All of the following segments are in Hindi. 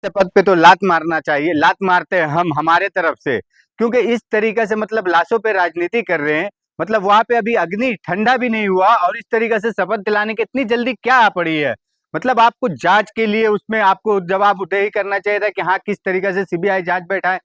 पद पे तो लात मारना चाहिए, लात मारते हैं हम हमारे तरफ से, क्योंकि इस तरीके से मतलब लाशों पे राजनीति कर रहे हैं। मतलब वहां पे अभी अग्नि ठंडा भी नहीं हुआ और इस तरीके से शपथ दिलाने की इतनी जल्दी क्या आ पड़ी है। मतलब आपको जांच के लिए उसमें आपको जवाबदेही करना चाहिए था कि हाँ किस तरीके से सीबीआई जांच बैठाए,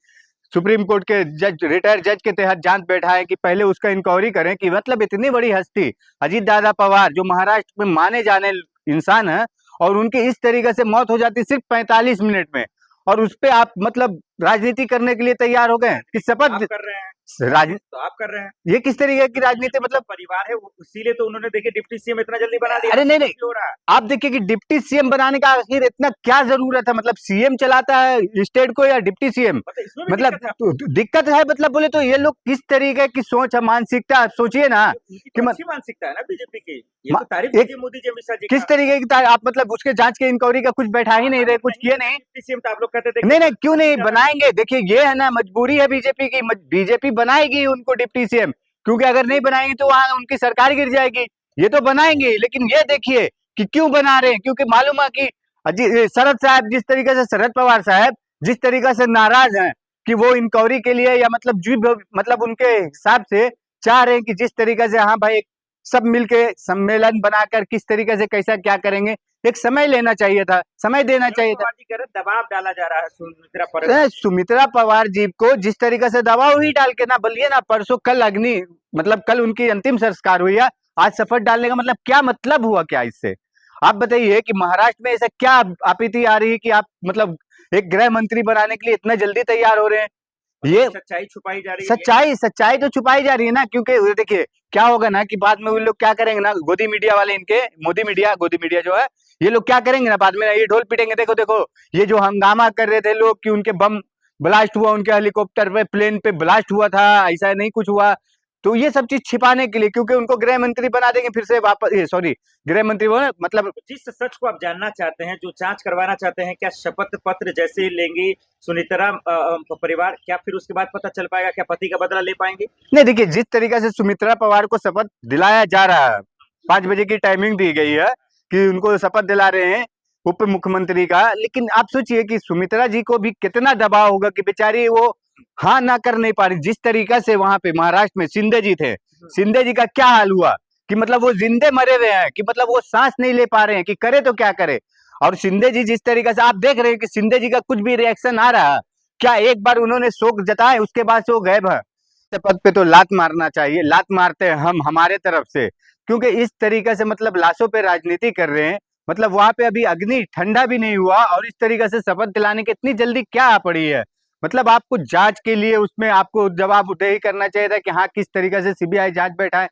सुप्रीम कोर्ट के जज रिटायर्ड जज के तहत जांच बैठाए कि पहले उसका इंक्वायरी करें कि मतलब इतनी बड़ी हस्ती अजीत दादा पवार जो महाराष्ट्र में माने जाने इंसान है और उनकी इस तरीके से मौत हो जाती सिर्फ 45 मिनट में, और उस पे आप मतलब राजनीति करने के लिए तैयार हो गए कि आप शपथ कर रहे हैं राजनीति। तो आप कर रहे हैं। ये किस तरीके की राजनीति मतलब। परिवार है इसीलिए तो उन्होंने देखिए डिप्टी सीएम इतना जल्दी बना दिया। अरे नहीं नहीं, कुछ भी हो रहा है। आप देखिए कि डिप्टी सीएम बनाने का आखिर इतना क्या जरूरत है। मतलब सीएम चलाता है स्टेट को या डिप्टी सीएम। मतलब इसमें भी मतलब दिक्कत है। दिक्कत है मतलब बोले तो ये लोग किस तरीके की सोच है, मानसिकता आप सोचिए ना उनकी कि तो अच्छी मानसिकता है ना बीजेपी की। ये तो तारीफ एक कीजिए मोदी जी अमित शाह जी किस का। तरीके की आप मतलब उसके जांच के इंक्वायरी का कुछ बैठा ही नहीं रहे, कुछ किए नहीं। डिप्टी सीएम तो आप लोग कहते थे नहीं कि नहीं, क्यों नहीं जा रहा है। बनाएंगे। देखिए ये है ना मजबूरी है बीजेपी की, बीजेपी बनाएगी उनको डिप्टी सीएम, क्योंकि अगर नहीं बनाएंगे तो वहां उनकी सरकार गिर जाएगी। ये तो बनाएंगे, लेकिन ये देखिए कि क्यों बना रहे हैं, क्योंकि मालूम है कि शरद साहब जिस तरीके से, शरद पवार साहब जिस तरीके से नाराज हैं कि वो इंक्वायरी के लिए या मतलब जो मतलब उनके हिसाब से चाह रहे हैं कि जिस तरीके से हाँ भाई सब मिलके सम्मेलन बनाकर किस तरीके से कैसा क्या करेंगे। एक समय लेना चाहिए था, समय देना चाहिए था। पवार जी कह रहे दबाव डाला जा रहा है सुमित्रा पर। सुमित्रा पवार जी को जिस तरीके से दबाव ही डाल के ना बोलिए ना, परसों कल अग्नि मतलब कल उनकी अंतिम संस्कार हुई है, आज शपथ डालने का मतलब क्या मतलब हुआ क्या इससे। आप बताइए कि महाराष्ट्र में ऐसा क्या आपत्ति आ रही है कि आप मतलब एक गृह मंत्री बनाने के लिए इतना जल्दी तैयार हो रहे हैं। ये सच्चाई छुपाई जा रही है। सच्चाई तो छुपाई जा रही है ना, क्योंकि देखिए क्या होगा ना कि बाद में वो लोग क्या करेंगे ना, गोदी मीडिया वाले इनके गोदी मीडिया जो है, ये लोग क्या करेंगे ना बाद में ये ढोल पीटेंगे। देखो देखो ये जो हंगामा कर रहे थे लोग कि उनके बम ब्लास्ट हुआ, उनके हेलीकॉप्टर पे प्लेन पे ब्लास्ट हुआ था, ऐसा नहीं कुछ हुआ। तो ये सब चीज छिपाने के लिए, क्योंकि उनको गृह मंत्री बना देंगे फिर से वापस, सॉरी गृह मंत्री वो ना मतलब। जिस सच को आप जानना चाहते हैं, जो जांच करवाना चाहते हैं, क्या शपथ पत्र जैसे लेंगी सुनित्रा परिवार, क्या फिर उसके बाद पता चल पाएगा क्या पति का बदला ले पाएंगे? नहीं देखिए, जिस तरीके से सुमित्रा पवार को शपथ दिलाया जा रहा है, 5 बजे की टाइमिंग दी गई है कि उनको शपथ दिला रहे हैं उप मुख्यमंत्री का, लेकिन आप सोचिए कि सुमित्रा जी को भी कितना दबाव होगा कि बेचारी वो हाँ ना कर नहीं पा रही। जिस तरीका से वहां पे महाराष्ट्र में शिंदे जी थे, शिंदे जी का क्या हाल हुआ कि मतलब वो जिंदे मरे हुए हैं, कि मतलब वो सांस नहीं ले पा रहे हैं कि करे तो क्या करे। और शिंदे जी जिस तरीके से आप देख रहे हैं कि शिंदे जी का कुछ भी रिएक्शन आ रहा है क्या, एक बार उन्होंने शोक जताए उसके बाद से वो गायब है। पद पे तो लात मारना चाहिए, लात मारते हैं हम हमारे तरफ से, क्योंकि इस तरीके से मतलब लाशों पे राजनीति कर रहे हैं। मतलब वहां पे अभी अग्नि ठंडा भी नहीं हुआ और इस तरीके से शपथ दिलाने की इतनी जल्दी क्या आ पड़ी है। मतलब आपको जांच के लिए उसमें आपको जवाबदेही करना चाहिए था कि हाँ किस तरीके से सीबीआई जांच बैठाए,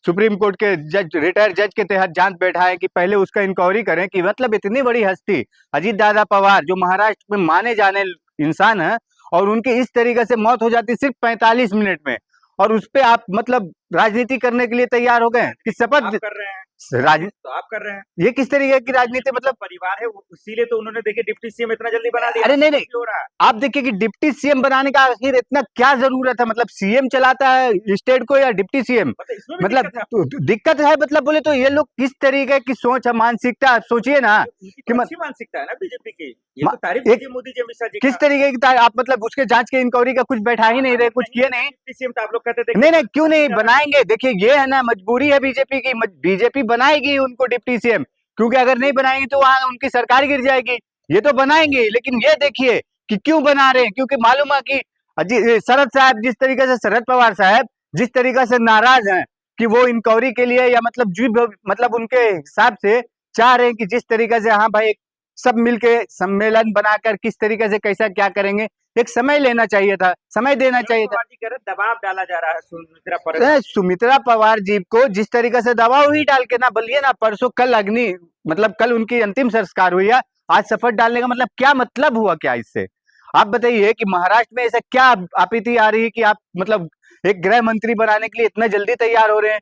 सुप्रीम कोर्ट के जज रिटायर्ड जज के तहत जांच बैठाए कि पहले उसका इंक्वायरी करें कि मतलब इतनी बड़ी हस्ती अजीत दादा पवार जो महाराष्ट्र में माने जाने इंसान है और उनकी इस तरीके से मौत हो जाती सिर्फ 45 मिनट में, और उस पे आप मतलब राजनीति करने के लिए तैयार हो गए कि शपथ कर रहे हैं। राजनीति। तो आप कर रहे हैं। ये किस तरीके की राजनीति मतलब। परिवार है इसीलिए तो उन्होंने देखिए डिप्टी सीएम इतना जल्दी बना दिया। अरे नहीं नहीं, कुछ भी हो रहा है। आप देखिए कि डिप्टी सीएम बनाने का आखिर इतना क्या जरूरत है। मतलब सीएम चलाता है स्टेट को या डिप्टी सीएम। इसमें भी मतलब दिक्कत है मतलब बोले तो ये लोग किस तरीके की सोच है, मानसिकता आप सोचिए ना उनकी कि तो अच्छी मानसिकता है ना बीजेपी की। ये तो तारीफ एक कीजिए मोदी जी अमित शाह जी किस का। तरीके की आप मतलब उसके जांच के इंक्वायरी का कुछ बैठा ही नहीं रहे, कुछ किए नहीं। डिप्टी सीएम तो आप लोग कहते थे नहीं नहीं, क्यों नहीं बनाएंगे। देखिए ये है ना मजबूरी है बीजेपी की, बीजेपी बनाएगी उनको डिप्टी सीएम, क्योंकि अगर नहीं बनाएंगे तो वहां उनकी सरकार गिर जाएगी। ये तो बनाएंगे, लेकिन ये देखिए कि क्यों बना रहे हैं, क्योंकि मालूम है कि शरद साहब जिस तरीके से, शरद पवार साहब जिस तरीके से नाराज हैं कि वो इंक्वायरी के लिए या मतलब जो मतलब उनके हिसाब से चाह रहे हैं कि जिस तरीके से हाँ भाई सब मिलके सम्मेलन बनाकर किस तरीके से कैसा क्या करेंगे। एक समय लेना चाहिए था, समय देना चाहिए था। दबाव डाला जा रहा है सुमित्रा पर। सुमित्रा पवार जी को जिस तरीके से दबाव ही डाल के ना बोलिए ना, परसों कल अग्नि मतलब कल उनकी अंतिम संस्कार हुई है, आज शपथ डालने का मतलब क्या मतलब हुआ क्या इससे। आप बताइए कि महाराष्ट्र में ऐसा क्या आपत्ति आ रही है कि आप मतलब एक गृह मंत्री बनाने के लिए इतना जल्दी तैयार हो रहे हैं।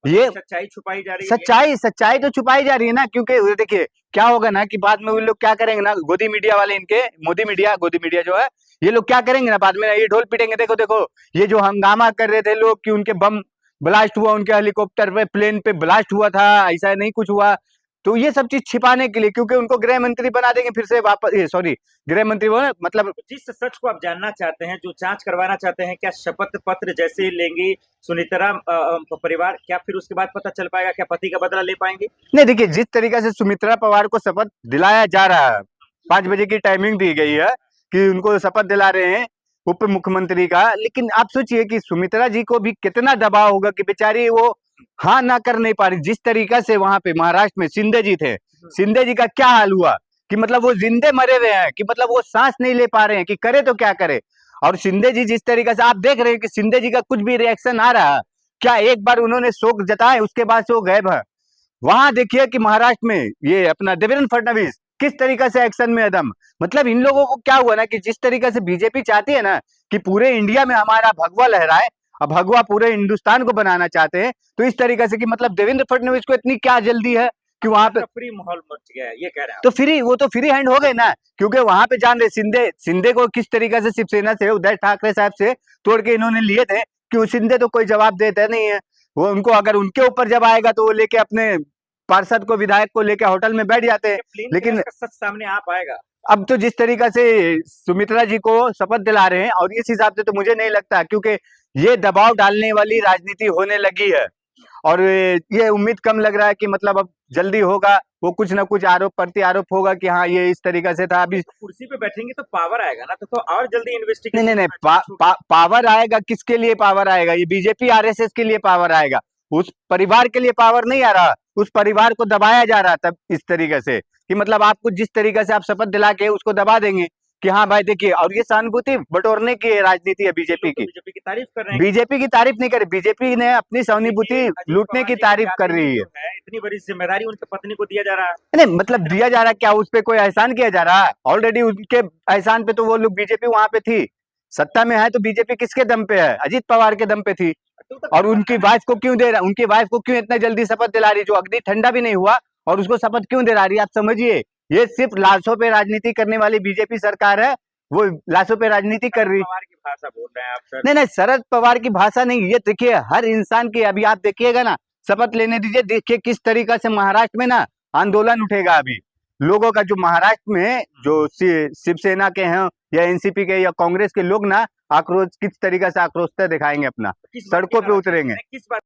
ये सच्चाई छुपाई जा रही है। सच्चाई तो छुपाई जा रही है ना, क्योंकि देखिए क्या होगा ना कि बाद में वो लोग क्या करेंगे ना, गोदी मीडिया वाले इनके गोदी मीडिया जो है, ये लोग क्या करेंगे ना बाद में ये ढोल पीटेंगे। देखो देखो ये जो हंगामा कर रहे थे लोग कि उनके बम ब्लास्ट हुआ, उनके हेलीकॉप्टर पे प्लेन पे ब्लास्ट हुआ था, ऐसा नहीं कुछ हुआ। तो ये सब चीज छिपाने के लिए, क्योंकि उनको गृह मंत्री बना देंगे फिर से वापस, सॉरी गृह मंत्री वो मतलब जिस सच को आप जानना चाहते हैं, जो जांच करवाना चाहते हैं, क्या शपथ पत्र जैसे लेंगी सुमित्रा परिवार, क्या फिर उसके बाद पता चल पाएगा, क्या पति का बदला ले पाएंगे? नहीं, देखिए जिस तरीके से सुमित्रा पवार को शपथ दिलाया जा रहा है, 5 बजे की टाइमिंग दी गई है कि उनको शपथ दिला रहे हैं उप मुख्यमंत्री का, लेकिन आप सोचिए कि सुमित्रा जी को भी कितना दबाव होगा कि बेचारी वो हाँ ना कर नहीं पा रही। जिस तरीका से वहां पे महाराष्ट्र में शिंदे जी थे, शिंदे जी का क्या हाल हुआ कि मतलब वो जिंदे मरे हुए हैं, कि मतलब वो सांस नहीं ले पा रहे हैं कि करे तो क्या करे। और शिंदे जी जिस तरीके से आप देख रहे हैं कि शिंदे जी का कुछ भी रिएक्शन आ रहा है क्या, एक बार उन्होंने शोक जताए उसके बाद से वो गायब है। वहां देखिए कि महाराष्ट्र में ये अपना देवेंद्र फडणवीस किस तरीके से एक्शन में एकदम, मतलब इन लोगों को क्या हुआ ना कि जिस तरीके से बीजेपी चाहती है ना कि पूरे इंडिया में हमारा भगवा लहराए, अब भगवा पूरे हिंदुस्तान को बनाना चाहते हैं, तो इस तरीके से कि मतलब देवेंद्र फडणवीस को इतनी क्या जल्दी है कि वहां पे फ्री माहौल मच गया है, ये कह रहे हैं तो फ्री, वो तो फ्री हैंड हो गए ना, क्योंकि वहां पे जान रहे शिंदे को किस तरीके से शिवसेना से उद्धव ठाकरे साहब से तोड़ के इन्होंने लिए थे, क्यों शिंदे तो कोई जवाब देते नहीं है। वो उनको अगर उनके ऊपर जब आएगा तो वो लेके अपने पार्षद को विधायक को लेके होटल में बैठ जाते हैं। प्लेन लेकिन क्रैश का सच सामने आ पाएगा? अब तो जिस तरीका से सुमित्रा जी को शपथ दिला रहे हैं और इस हिसाब से तो मुझे नहीं लगता, क्योंकि ये दबाव डालने वाली राजनीति होने लगी है और ये उम्मीद कम लग रहा है कि मतलब अब जल्दी होगा, वो कुछ ना कुछ आरोप प्रति आरोप होगा कि हाँ ये इस तरीका से था। अभी कुर्सी पे बैठेंगे तो पावर आएगा ना, तो और जल्दी नहीं इन्वेस्टिगेशन नहीं नहीं पावर आएगा, किसके लिए पावर आएगा? ये बीजेपी आरएसएस के लिए पावर आएगा, उस परिवार के लिए पावर नहीं आ रहा। उस परिवार को दबाया जा रहा था इस तरीके से कि मतलब आपको जिस तरीके से आप शपथ दिला के उसको दबा देंगे कि हाँ भाई देखिए, और ये सहानुभूति बटोरने की राजनीति है बीजेपी की। बीजेपी की तारीफ कर रहे हैं, बीजेपी की तारीफ नहीं कर रही, बीजेपी ने अपनी सहानुभूति लूटने की तारीफ कर रही है। इतनी बड़ी जिम्मेदारी उनके पत्नी को दिया जा रहा है। नहीं मतलब दिया जा रहा है क्या, उस पे कोई एहसान किया जा रहा है? ऑलरेडी उनके एहसान पे तो वो लोग, बीजेपी वहां पे थी, सत्ता में है, तो बीजेपी किसके दम पे है? अजीत पवार के दम पे थी। और उनकी वाइफ को क्यों दे रहा, उनकी वाइफ को क्यों इतना जल्दी शपथ दिला रही, जो अग्नि ठंडा भी नहीं हुआ और उसको शपथ क्यों दिला रही? आप समझिए, ये सिर्फ लाशों पे राजनीति करने वाली बीजेपी सरकार है, वो लाशों पे राजनीति कर रही। पवार की भाषा बोल रहे हैं आप सर? नहीं नहीं, शरद पवार की भाषा नहीं, ये देखिए हर इंसान की, अभी आप देखिएगा ना, शपथ लेने दीजिए, देखिए किस तरीका से महाराष्ट्र में ना आंदोलन उठेगा। अभी लोगों का जो महाराष्ट्र में जो शिवसेना के हैं या एनसीपी के या कांग्रेस के लोग ना आक्रोश, किस तरीके से आक्रोश दिखाएंगे अपना, सड़कों पे उतरेंगे। किस बात